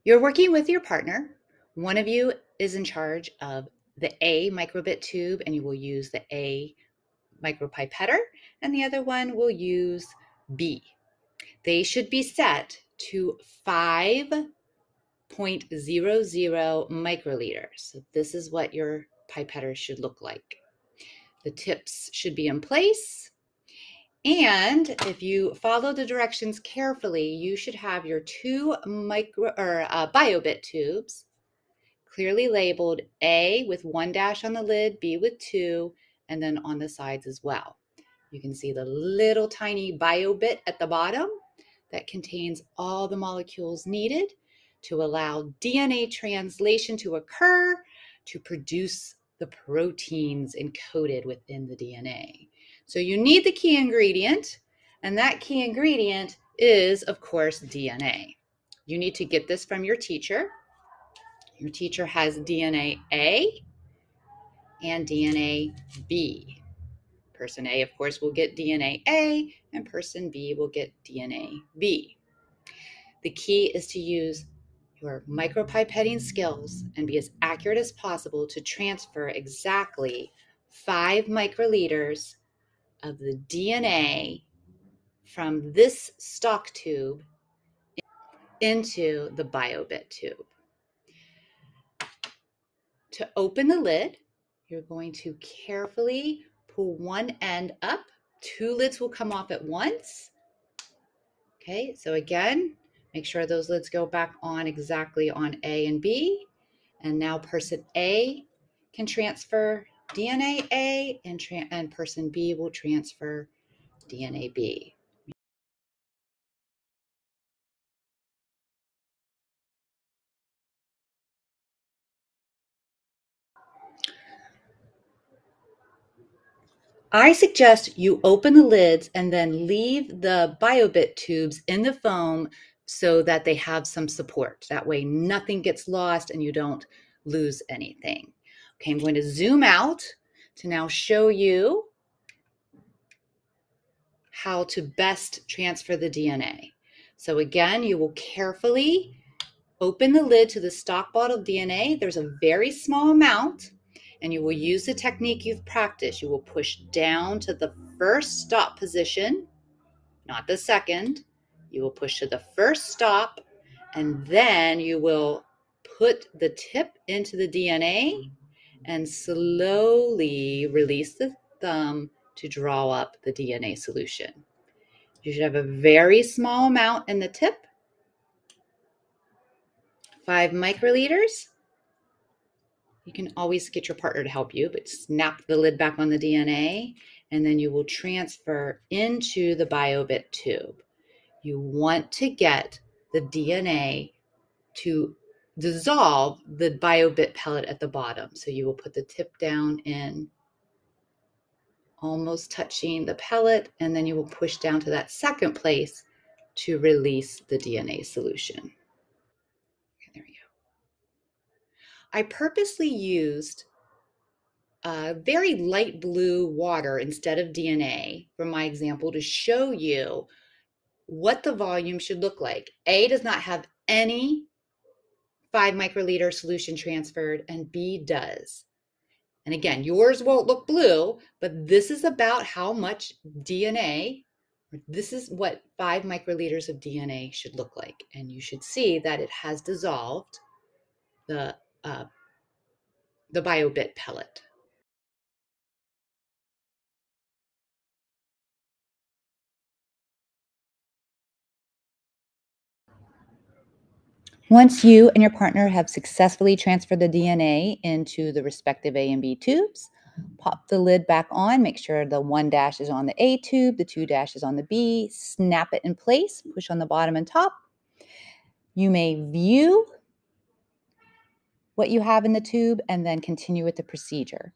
You're working with your partner. One of you is in charge of the A microbit tube, and you will use the A micropipetter, and the other one will use B. They should be set to 5.00 microliters. So this is what your pipetter should look like. The tips should be in place. And if you follow the directions carefully, you should have your two Biobit tubes clearly labeled, A with 1 dash on the lid, B with 2, and then on the sides as well. You can see the little tiny Biobit at the bottom that contains all the molecules needed to allow DNA translation to occur to produce the proteins encoded within the DNA. So you need the key ingredient, and that key ingredient is, of course, DNA. You need to get this from your teacher. Your teacher has DNA A and DNA B. Person A, of course, will get DNA A, and person B will get DNA B. The key is to use your micropipetting skills and be as accurate as possible to transfer exactly 5 microliters of the DNA from this stock tube into the Biobit tube. To open the lid, you're going to carefully pull one end up. 2 lids will come off at once. Okay, so again, make sure those lids go back on exactly on A and B. And now person A can transfer DNA A, and person B will transfer DNA B. I suggest you open the lids and then leave the Biobit tubes in the foam so that they have some support. That way nothing gets lost and you don't lose anything. Okay, I'm going to zoom out to now show you how to best transfer the DNA. So again, you will carefully open the lid to the stock bottle DNA. There's a very small amount, and you will use the technique you've practiced. You will push down to the first stop position, not the second. You will push to the first stop, and then you will put the tip into the DNA and slowly release the thumb to draw up the DNA solution. You should have a very small amount in the tip, 5 microliters. You can always get your partner to help you, but snap the lid back on the DNA, and then you will transfer into the Biobit tube. You want to get the DNA to dissolve the Biobit pellet at the bottom. So you will put the tip down in, almost touching the pellet, and then you will push down to that second place to release the DNA solution. Okay, there we go. I purposely used very light blue water instead of DNA for my example to show you what the volume should look like. A does not have any 5 microliter solution transferred, and B does. And again, yours won't look blue, but this is about how much DNA, this is what 5 microliters of DNA should look like. And you should see that it has dissolved the Biobit pellet. Once you and your partner have successfully transferred the DNA into the respective A and B tubes, pop the lid back on, make sure the 1 dash is on the A tube, the 2 dash is on the B, snap it in place, push on the bottom and top. You may view what you have in the tube and then continue with the procedure.